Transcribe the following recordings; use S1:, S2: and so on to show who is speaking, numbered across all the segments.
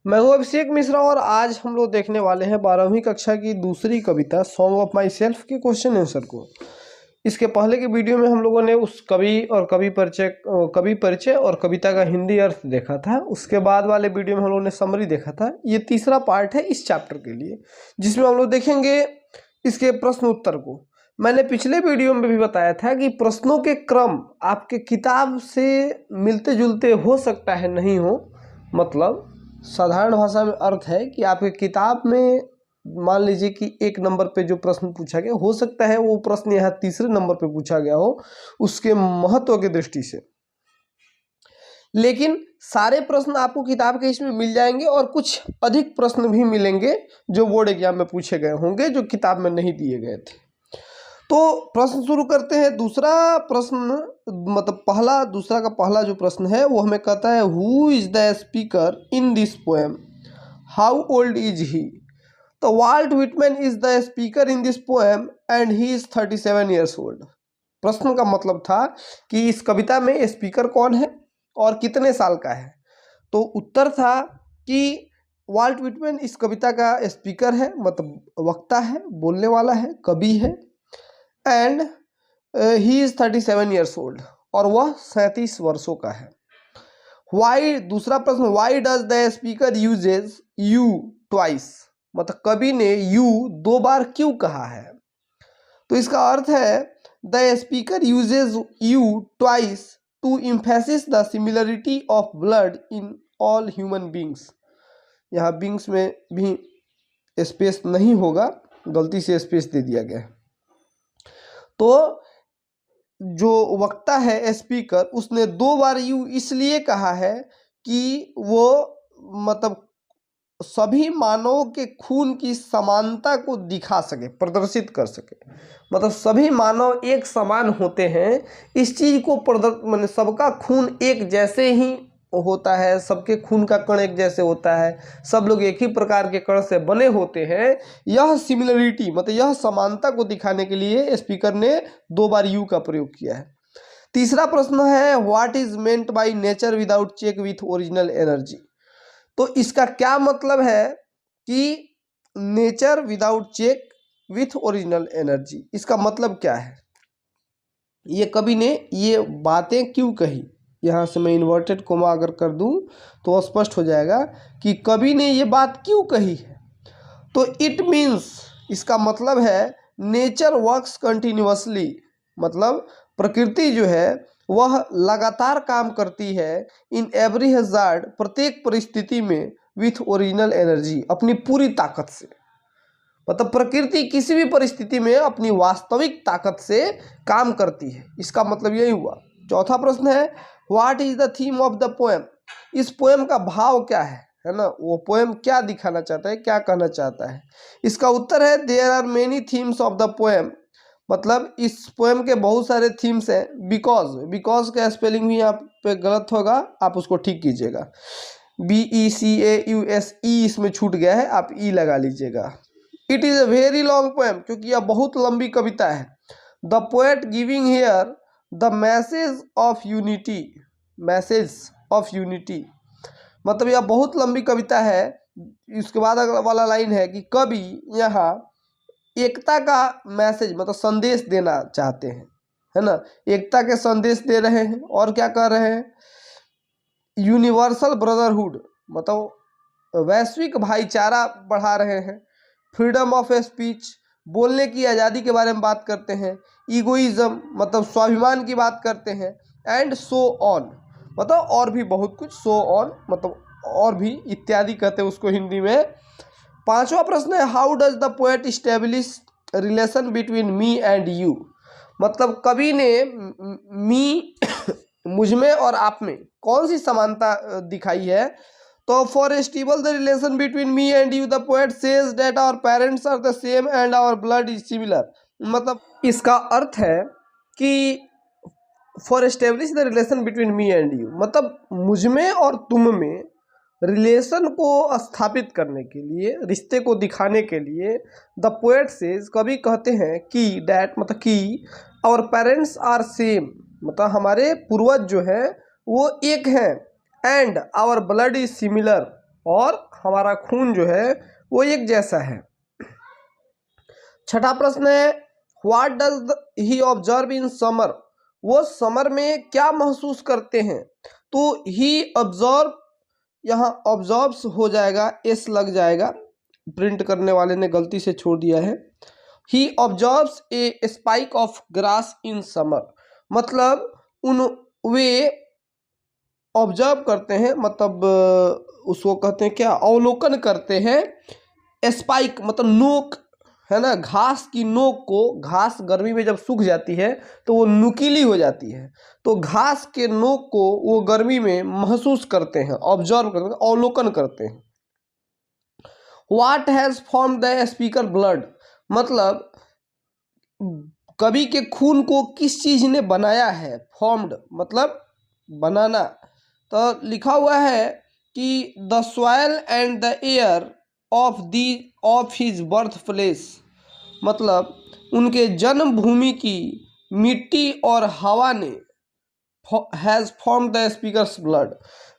S1: मैं हूं अभिषेक मिश्रा और आज हम लोग देखने वाले हैं 12वीं कक्षा की दूसरी कविता सॉन्ग ऑफ माई सेल्फ के क्वेश्चन आंसर को। इसके पहले के वीडियो में हम लोगों ने उस कवि परिचय और कविता का हिंदी अर्थ देखा था। उसके बाद वाले वीडियो में हम लोगों ने समरी देखा था। ये तीसरा पार्ट है इस चैप्टर के लिए, जिसमें हम लोग देखेंगे इसके प्रश्न उत्तर को। मैंने पिछले वीडियो में भी बताया था कि प्रश्नों के क्रम आपके किताब से मिलते जुलते हो सकता है, नहीं हो। मतलब साधारण भाषा में अर्थ है कि आपके किताब में मान लीजिए कि 1 नंबर पे जो प्रश्न पूछा गया, हो सकता है वो प्रश्न यहाँ तीसरे नंबर पे पूछा गया हो उसके महत्व की दृष्टि से। लेकिन सारे प्रश्न आपको किताब के इसमें मिल जाएंगे और कुछ अधिक प्रश्न भी मिलेंगे जो बोर्ड एग्जाम में पूछे गए होंगे, जो किताब में नहीं दिए गए थे। तो प्रश्न शुरू करते हैं। दूसरा प्रश्न मतलब दूसरा का पहला जो प्रश्न है वो हमें कहता है, who is the speaker in this poem, how old is he. तो Walt Whitman is the speaker in this poem and he is 37 years old. प्रश्न का मतलब था कि इस कविता में स्पीकर कौन है और कितने साल का है। तो उत्तर था कि वाल्ट व्हिटमैन इस कविता का स्पीकर है, मतलब वक्ता है, बोलने वाला है, कवि है। And he is 37 years old, और वह 37 वर्षों का है। वाई, दूसरा प्रश्न, why does the speaker uses you twice, मतलब कवि ने यू 2 बार क्यों कहा है। तो इसका अर्थ है the speaker uses you twice to emphasise the similarity of blood in all human beings. यहाँ बींग्स में भी स्पेस नहीं होगा, गलती से स्पेस दे दिया गया है। तो जो वक्ता है स्पीकर, उसने 2 बार यू इसलिए कहा है कि वो मतलब सभी मानवों के खून की समानता को दिखा सके, प्रदर्शित कर सके। मतलब सभी मानव एक समान होते हैं, इस चीज़ को मतलब सबका खून एक जैसे ही होता है, सबके खून का कण एक जैसे होता है, सब लोग एक ही प्रकार के कण से बने होते हैं। यह सिमिलरिटी मतलब यह समानता को दिखाने के लिए स्पीकर ने 2 बार यू का प्रयोग किया है। तीसरा प्रश्न है, what is meant by nature without check with original energy. तो इसका क्या मतलब है कि nature without check with original energy, इसका मतलब क्या है, ये कवि ने ये बातें क्यों कही। यहाँ से मैं इन्वर्टेड कोमा अगर कर दूं तो स्पष्ट हो जाएगा कि कवि ने ये बात क्यों कही है। तो इट मीन्स, इसका मतलब है नेचर वर्क्स कंटिन्यूअसली, मतलब प्रकृति जो है वह लगातार काम करती है, इन एवरी हजार्ड, प्रत्येक परिस्थिति में, विथ ओरिजिनल एनर्जी, अपनी पूरी ताकत से। मतलब प्रकृति किसी भी परिस्थिति में अपनी वास्तविक ताकत से काम करती है, इसका मतलब यही हुआ। चौथा प्रश्न है, what is the theme of the poem. इस पोएम का भाव क्या है ना, वो पोएम क्या दिखाना चाहता है, क्या कहना चाहता है। इसका उत्तर है, there are many themes of the poem. मतलब इस पोएम के बहुत सारे थीम्स हैं। बिकॉज का स्पेलिंग भी यहाँ पे गलत होगा, आप उसको ठीक कीजिएगा। BECAUSE इसमें छूट गया है, आप ई लगा लीजिएगा। It is a very long poem, क्योंकि यह बहुत लंबी कविता है। The poet giving here the message of unity, message of unity, मतलब यह बहुत लंबी कविता है। इसके बाद अगला वाला लाइन है कि कवि यहाँ एकता का मैसेज मतलब संदेश देना चाहते हैं, है ना, एकता के संदेश दे रहे हैं। और क्या कह रहे हैं, यूनिवर्सल ब्रदरहुड, मतलब वैश्विक भाईचारा बढ़ा रहे हैं। फ्रीडम ऑफ स्पीच, बोलने की आज़ादी के बारे में बात करते हैं। ईगोइज्म, मतलब स्वाभिमान की बात करते हैं। एंड सो ऑन, मतलब और भी बहुत कुछ, सो ऑन मतलब और भी इत्यादि कहते हैं उसको हिंदी में। पांचवा प्रश्न है, how does the poet establish relation between me and you. मतलब कवि ने मी मुझ में और आप में कौन सी समानता दिखाई है। तो for establish the relation between me and you the poet says that our parents are the same and our blood is similar. मतलब इसका अर्थ है कि for establish the relation between me and you, मतलब मुझ में और तुम में रिलेशन को स्थापित करने के लिए, रिश्ते को दिखाने के लिए, द पोएट सेज, कवि कहते हैं कि डैट मतलब कि आवर पेरेंट्स आर सेम, मतलब हमारे पूर्वज जो हैं वो एक हैं। And our blood is similar, और हमारा खून जो है वो एक जैसा है। छठा प्रश्न है what does he observe in summer, वो समर में क्या महसूस करते हैं। तो ही ऑब्जर्व, यहाँ ऑब्जर्व्स हो जाएगा, एस लग जाएगा, प्रिंट करने वाले ने गलती से छोड़ दिया है। He observes a spike of grass in summer, मतलब उन वे ऑब्जर्व करते हैं, मतलब उसको कहते हैं क्या, अवलोकन करते हैं। स्पाइक मतलब नोक है ना, घास की नोक को, घास गर्मी में जब सूख जाती है तो वो नुकीली हो जाती है, तो घास के नोक को वो गर्मी में महसूस करते हैं, ऑब्जर्व करते हैं, अवलोकन करते हैं। What has form the speaker blood, मतलब कवि के खून को किस चीज ने बनाया है। फॉर्म्ड मतलब बनाना, तो लिखा हुआ है कि the soil and the air of his birth place, मतलब उनके जन्मभूमि की मिट्टी और हवा ने has form the speakers blood,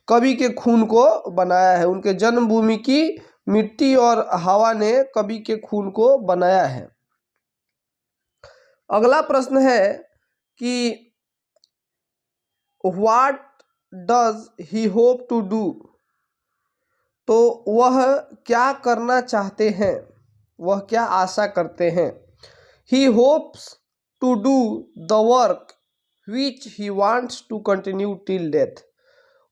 S1: कवि के खून को बनाया है, उनके जन्मभूमि की मिट्टी और हवा ने कवि के खून को बनाया है। अगला प्रश्न है कि what does he hope to do, तो वह क्या करना चाहते हैं, वह क्या आशा करते हैं। He hopes to do the work which he wants to continue till death,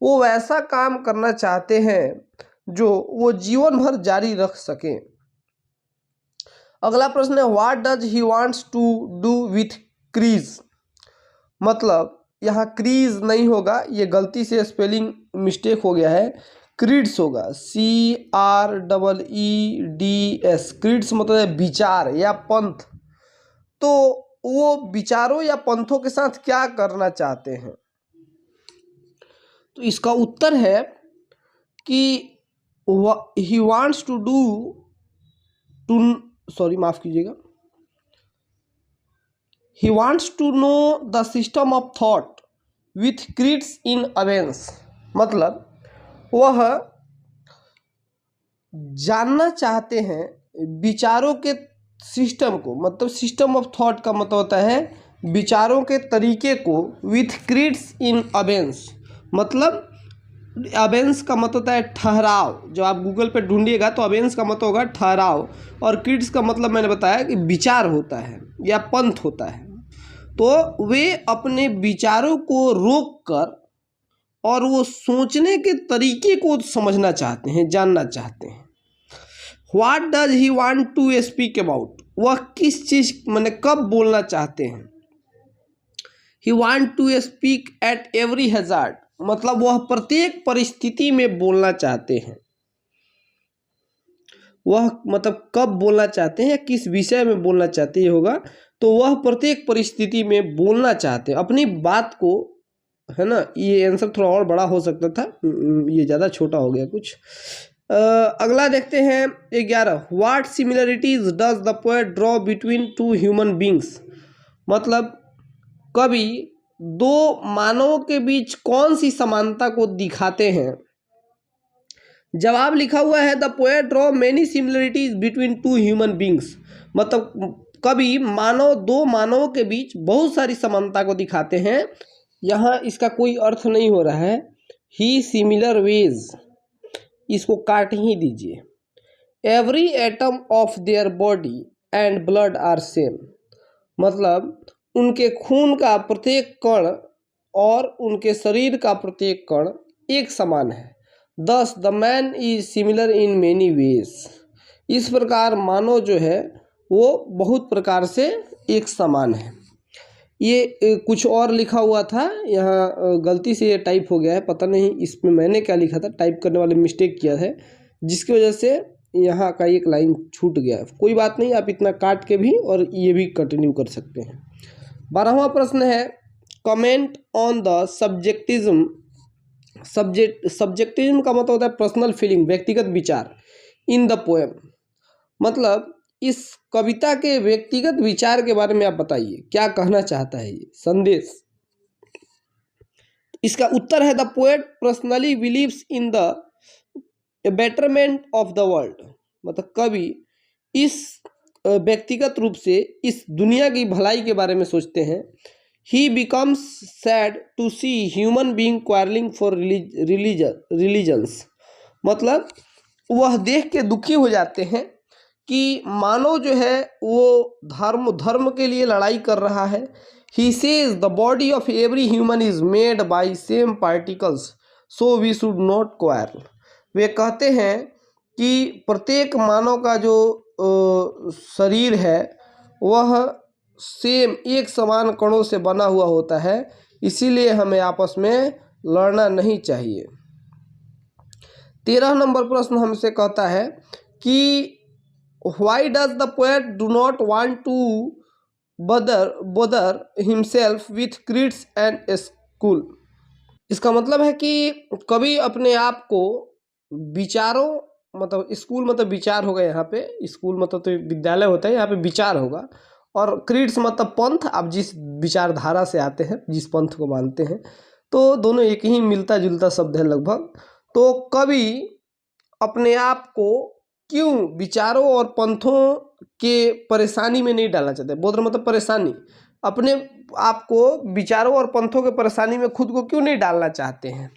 S1: वो वैसा काम करना चाहते हैं जो वो जीवन भर जारी रख सकें। अगला प्रश्न है what does he wants to do with creeds, मतलब यहाँ क्रीज नहीं होगा, ये गलती से स्पेलिंग मिस्टेक हो गया है, क्रीड्स होगा, CREEDS। क्रीड्स मतलब है विचार या पंथ, तो वो विचारों या पंथों के साथ क्या करना चाहते हैं। तो इसका उत्तर है कि ही वांट्स टू डू माफ कीजिएगा, he wants to know the system of thought with creeds in abeyance, मतलब वह जानना चाहते हैं विचारों के सिस्टम को, मतलब सिस्टम ऑफ थॉट का मतलब होता है विचारों के तरीके को, विथ क्रीड्स इन अबेंस, मतलब अबेंस का मतलब होता है ठहराव, जो आप गूगल पे ढूंढिएगा तो अबेंस का मतलब होगा ठहराव, और क्रीड्स का मतलब मैंने बताया कि विचार होता है या पंथ होता है। तो वे अपने विचारों को रोक कर और वो सोचने के तरीके को समझना चाहते हैं, जानना चाहते हैं। What does he want to speak about, वह किस चीज मैंने कब बोलना चाहते हैं। He want to speak at every hazard, मतलब वह प्रत्येक परिस्थिति में बोलना चाहते हैं। वह मतलब कब बोलना चाहते हैं, किस विषय में बोलना चाहते हैं होगा, तो वह प्रत्येक परिस्थिति में बोलना चाहते हैं अपनी बात को, है ना। ये आंसर थोड़ा और बड़ा हो सकता था, ये ज़्यादा छोटा हो गया कुछ। अगला देखते हैं 11, what similarities does the poet draw between two human beings, मतलब कवि दो मानवों के बीच कौन सी समानता को दिखाते हैं। जवाब लिखा हुआ है the poet draw many similarities between two human beings, मतलब कवि दो मानवों के बीच बहुत सारी समानता को दिखाते हैं। यहाँ इसका कोई अर्थ नहीं हो रहा है, ही सिमिलर वेज, इसको काट ही दीजिए। Every atom of their body and blood are same, मतलब उनके खून का प्रत्येक कण और उनके शरीर का प्रत्येक कण एक समान है। दस the man is similar in many ways, इस प्रकार मानव जो है वो बहुत प्रकार से एक समान है। ये कुछ और लिखा हुआ था, यहाँ गलती से ये टाइप हो गया है, पता नहीं इसमें मैंने क्या लिखा था, टाइप करने वाले मिस्टेक किया है, जिसकी वजह से यहाँ का एक लाइन छूट गया। कोई बात नहीं, आप इतना काट के भी और ये भी कंटिन्यू कर सकते हैं। 12वां प्रश्न है कमेंट ऑन द सब्जेक्टिज्म। सब्जेक्टिज्म का मतलब होता है पर्सनल फीलिंग, व्यक्तिगत विचार, इन द पोएम, मतलब इस कविता के व्यक्तिगत विचार के बारे में आप बताइए, क्या कहना चाहता है ये संदेश। इसका उत्तर है the poet personally believes in the A betterment of the world, मतलब कवि इस व्यक्तिगत रूप से इस दुनिया की भलाई के बारे में सोचते हैं। He becomes sad to see human being quarrelling for religions, मतलब वह देख के दुखी हो जाते हैं कि मानव जो है वो धर्म के लिए लड़ाई कर रहा है। He says the body of every human is made by same particles so we should not quarrel. वे कहते हैं कि प्रत्येक मानव का जो शरीर है वह सेम एक समान कणों से बना हुआ होता है, इसीलिए हमें आपस में लड़ना नहीं चाहिए। 13 नंबर प्रश्न हमसे कहता है कि why does the poet do not want to bother himself with creeds and school. इसका मतलब है कि कवि अपने आप को विचारों, मतलब स्कूल मतलब विचार होगा, यहाँ पे स्कूल मतलब तो विद्यालय होता है, यहाँ पे विचार होगा, और क्रीड्स मतलब पंथ, आप जिस विचारधारा से आते हैं, जिस पंथ को मानते हैं, तो दोनों एक ही मिलता जुलता शब्द है लगभग। तो कवि अपने आप को क्यों विचारों और पंथों के परेशानी में नहीं डालना चाहते, बोध मतलब परेशानी, अपने आप को विचारों और पंथों के परेशानी में खुद को क्यों नहीं डालना चाहते हैं।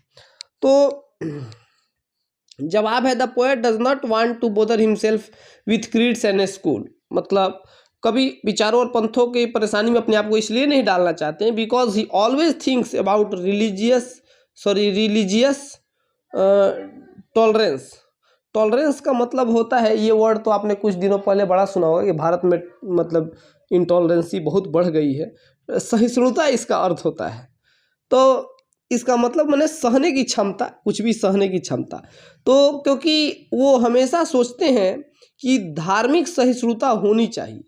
S1: तो जवाब है the poet does not want to bother himself with creeds and school, मतलब कभी विचारों और पंथों की परेशानी में अपने आप को इसलिए नहीं डालना चाहते हैं because he always thinks about religious tolerance. Tolerance का मतलब होता है, ये वर्ड तो आपने कुछ दिनों पहले बड़ा सुना होगा कि भारत में मतलब इंटॉलरेंसी बहुत बढ़ गई है, सहिष्णुता इसका अर्थ होता है। तो इसका मतलब मैंने सहने की क्षमता, कुछ भी सहने की क्षमता। तो क्योंकि वो हमेशा सोचते हैं कि धार्मिक सहिष्णुता होनी चाहिए,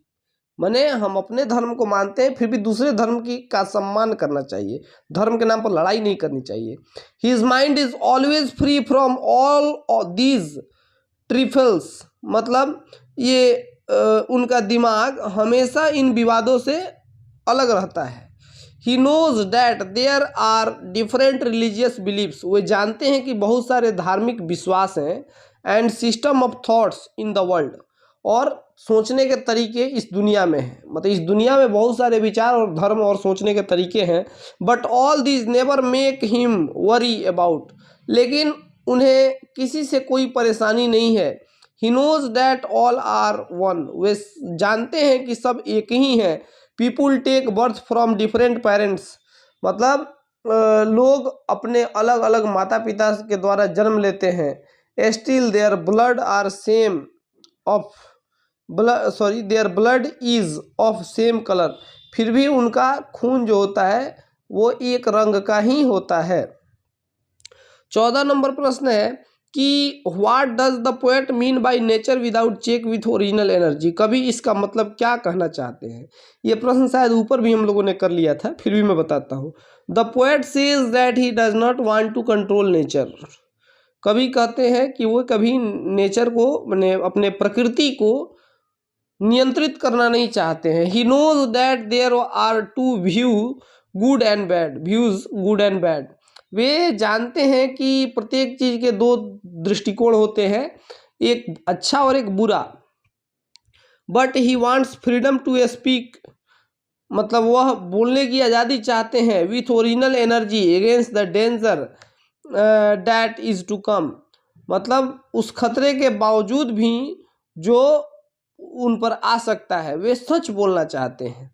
S1: माने हम अपने धर्म को मानते हैं फिर भी दूसरे धर्म की का सम्मान करना चाहिए, धर्म के नाम पर लड़ाई नहीं करनी चाहिए। His mind is always free from all these trifles, मतलब ये उनका दिमाग हमेशा इन विवादों से अलग रहता है। He knows that there are different religious believes, वे जानते हैं कि बहुत सारे धार्मिक विश्वास हैं, and system of thoughts in the world, और सोचने के तरीके इस दुनिया में हैं, मतलब इस दुनिया में बहुत सारे विचार और धर्म और सोचने के तरीके हैं। But all these never make him worry about, लेकिन उन्हें किसी से कोई परेशानी नहीं है। He knows that all are one, वे जानते हैं कि सब एक ही हैं। People take birth from different parents, मतलब लोग अपने अलग अलग माता पिता के द्वारा जन्म लेते हैं। Still their blood are same of their blood is of same colour, फिर भी उनका खून जो होता है वो एक रंग का ही होता है। 14 नंबर प्रश्न है कि what does the poet mean by nature without check with original energy, कभी इसका मतलब क्या कहना चाहते हैं। ये प्रश्न शायद ऊपर भी हम लोगों ने कर लिया था, फिर भी मैं बताता हूँ। The poet says that he does not want to control nature, कवि कहते हैं कि वो कभी नेचर को, मैंने अपने प्रकृति को नियंत्रित करना नहीं चाहते हैं। He knows that there are two good and bad views, good and bad, वे जानते हैं कि प्रत्येक चीज के दो दृष्टिकोण होते हैं, एक अच्छा और एक बुरा। But he wants freedom to speak, मतलब वह बोलने की आज़ादी चाहते हैं। With original energy against the danger that is to come, मतलब उस खतरे के बावजूद भी जो उन पर आ सकता है, वे सच बोलना चाहते हैं।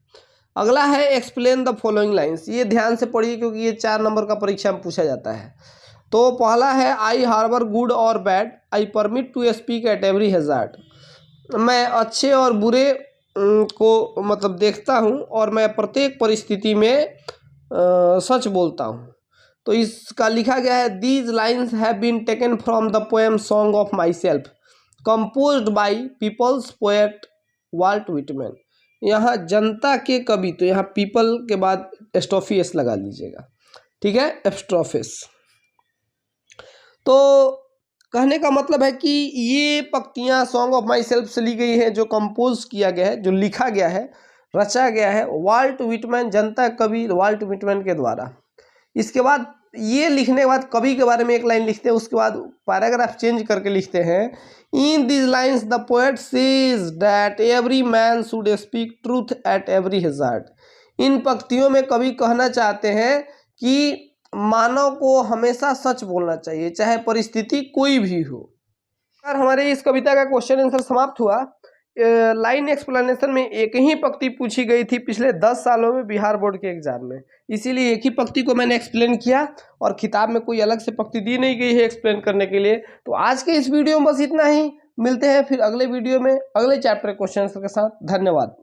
S1: अगला है एक्सप्लेन द फॉलोइंग लाइन्स, ये ध्यान से पढ़िए क्योंकि ये 4 नंबर का परीक्षा में पूछा जाता है। तो पहला है आई हार्बर गुड और bad, I permit to speak at every hazard, मैं अच्छे और बुरे को मतलब देखता हूँ और मैं प्रत्येक परिस्थिति में सच बोलता हूँ। तो इसका लिखा गया है these lines have been taken from the poem song of myself composed by people's poet Walt Whitman. यहाँ जनता के कवि, तो यहाँ पीपल के बाद एस्ट्रोफी एस लगा लीजिएगा, ठीक है, एस्ट्रोफिस। तो कहने का मतलब है कि ये पंक्तियाँ सॉन्ग ऑफ माई सेल्फ से ली गई है, जो कंपोज किया गया है, जो लिखा गया है, रचा गया है वाल्ट व्हिटमैन, जनता कवि वाल्ट व्हिटमैन के द्वारा। इसके बाद ये लिखने के बाद कवि के बारे में एक लाइन लिखते हैं, उसके बाद पैराग्राफ चेंज करके लिखते हैं, in this lines the poet says that every man should speak truth at every hazard. इन पंक्तियों में कवि कहना चाहते हैं कि मानव को हमेशा सच बोलना चाहिए, चाहे परिस्थिति कोई भी हो। अगर हमारे इस कविता का क्वेश्चन आंसर समाप्त हुआ। लाइन एक्सप्लेनेशन में एक ही पंक्ति पूछी गई थी पिछले 10 सालों में बिहार बोर्ड के एग्जाम में, इसीलिए एक ही पंक्ति को मैंने एक्सप्लेन किया और किताब में कोई अलग से पंक्ति दी नहीं गई है एक्सप्लेन करने के लिए। तो आज के इस वीडियो में बस इतना ही, मिलते हैं फिर अगले वीडियो में अगले चैप्टर क्वेश्चन के साथ। धन्यवाद।